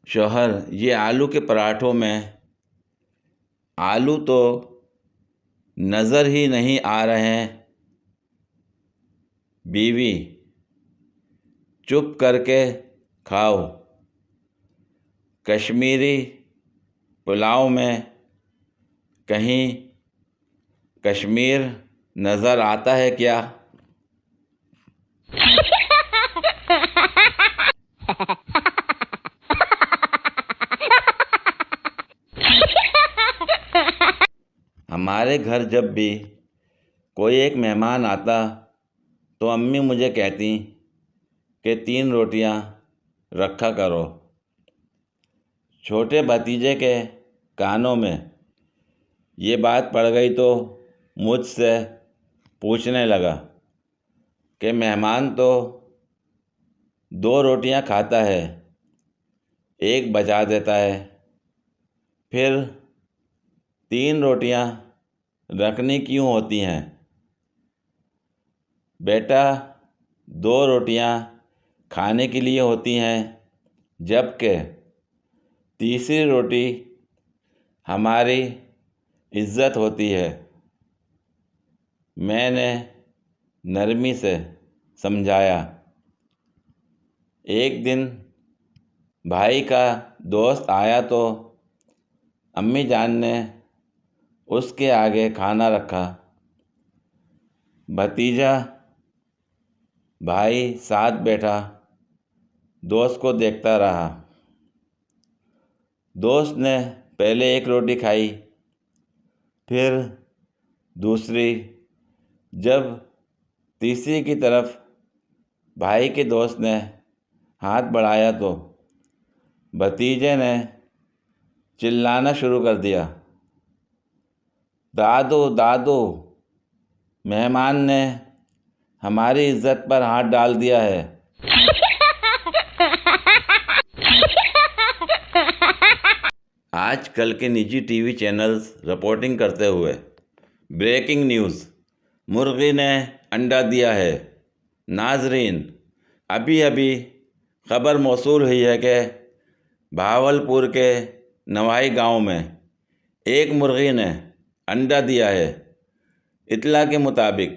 شوہر: یہ آلو کے پراٹھوں میں آلو تو نظر ہی نہیں آ رہے ہیں۔ بیوی: چپ کر کے کھاؤ۔ کشمیری پلاؤ میں کہیں کشمیر نظر آتا ہے کیا؟ ہمارے گھر جب بھی کوئی ایک مہمان آتا تو امی مجھے کہتی کہ 3 روٹیاں رکھا کرو۔ چھوٹے بھتیجے کے کانوں میں یہ بات پڑ گئی تو مجھ سے پوچھنے لگا کہ مہمان تو 2 روٹیاں کھاتا ہے، 1 بچا دیتا ہے، پھر 3 روٹیاں رکھنی کیوں ہوتی ہیں؟ بیٹا، 2 روٹیاں کھانے کے لیے ہوتی ہیں، جبکہ تیسری روٹی ہماری عزت ہوتی ہے۔ میں نے نرمی سے سمجھایا۔ ایک دن بھائی کا دوست آیا تو امی جان نے اس کے آگے کھانا رکھا۔ بھتیجا بھائی ساتھ بیٹھا دوست کو دیکھتا رہا۔ دوست نے پہلے 1 روٹی کھائی، پھر دوسری۔ جب تیسری کی طرف بھائی کے دوست نے ہاتھ بڑھایا تو بھتیجے نے چلانا شروع کر دیا: دادو دادو، مہمان نے ہماری عزت پر ہاتھ ڈال دیا ہے۔ آج کل کے نجی ٹی وی چینلز رپورٹنگ کرتے ہوئے: بریکنگ نیوز، مرغی نے انڈا دیا ہے۔ ناظرین، ابھی خبر موصول ہوئی ہے کہ بہاولپور کے نوائی گاؤں میں ایک مرغی نے انڈا دیا ہے۔ اطلاع کے مطابق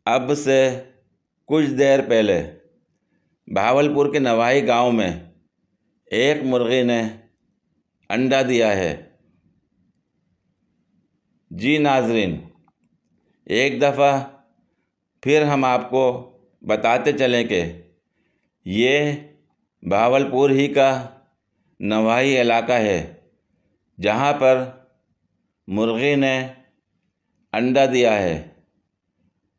اب سے کچھ دیر پہلے بہاولپور کے نوائی گاؤں میں ایک مرغی نے انڈا دیا ہے۔ جی ناظرین، ایک دفعہ پھر ہم آپ کو بتاتے چلیں کہ یہ بہاولپور ہی کا نوائی علاقہ ہے جہاں پر مرغی نے انڈا دیا ہے۔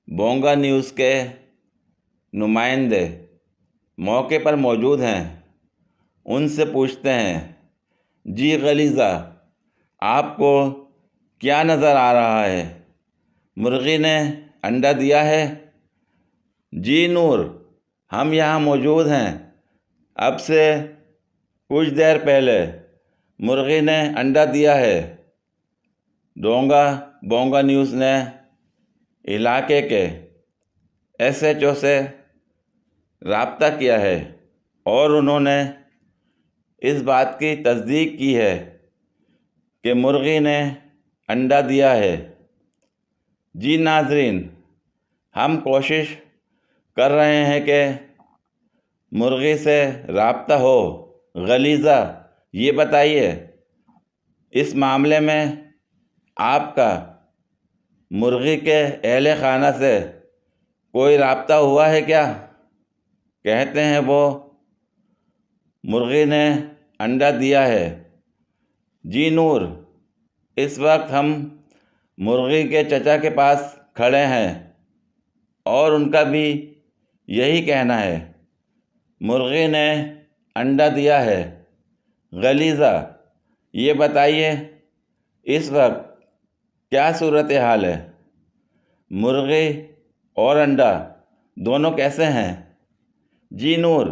بونگا نیوز کے نمائندے موقع پر موجود ہیں، ان سے پوچھتے ہیں: جی غلیظہ، آپ کو کیا نظر آ رہا ہے؟ مرغی نے انڈا دیا ہے؟ جی نور، ہم یہاں موجود ہیں، اب سے کچھ دیر پہلے مرغی نے انڈا دیا ہے۔ بونگا نیوز نے علاقے کے ایس ایچ او سے رابطہ کیا ہے اور انہوں نے اس بات کی تصدیق کی ہے کہ مرغی نے انڈا دیا ہے۔ جی ناظرین، ہم کوشش کر رہے ہیں کہ مرغی سے رابطہ ہو۔ غلیظہ، یہ بتائیے، اس معاملے میں آپ کا مرغی کے اہل خانہ سے کوئی رابطہ ہوا ہے کیا؟ کہتے ہیں وہ مرغی نے انڈا دیا ہے۔ جی نور، اس وقت ہم مرغی کے چچا کے پاس کھڑے ہیں اور ان کا بھی یہی کہنا ہے، مرغی نے انڈا دیا ہے۔ غلیظہ، یہ بتائیے، اس وقت کیا صورتحال ہے؟ مرغی اور انڈا دونوں کیسے ہیں؟ جی نور،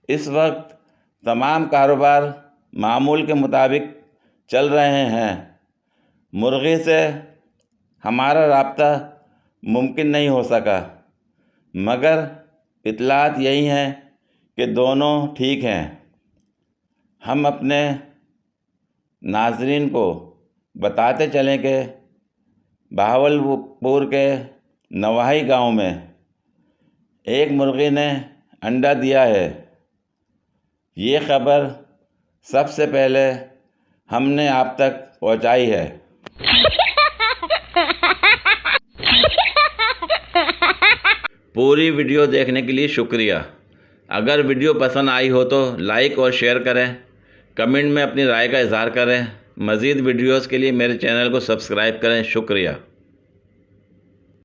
اس وقت تمام کاروبار معمول کے مطابق چل رہے ہیں۔ مرغی سے ہمارا رابطہ ممکن نہیں ہو سکا، مگر اطلاعات یہی ہیں کہ دونوں ٹھیک ہیں۔ ہم اپنے ناظرین کو بتاتے چلیں کہ بہاولپور کے نواحی گاؤں میں ایک مرغی نے انڈا دیا ہے۔ یہ خبر سب سے پہلے ہم نے آپ تک پہنچائی ہے۔ پوری ویڈیو دیکھنے کے لیے شکریہ۔ اگر ویڈیو پسند آئی ہو تو لائک اور شیئر کریں، کمنٹ میں اپنی رائے کا اظہار کریں۔ مزید ویڈیوز کے لیے میرے چینل کو سبسکرائب کریں۔ شکریہ۔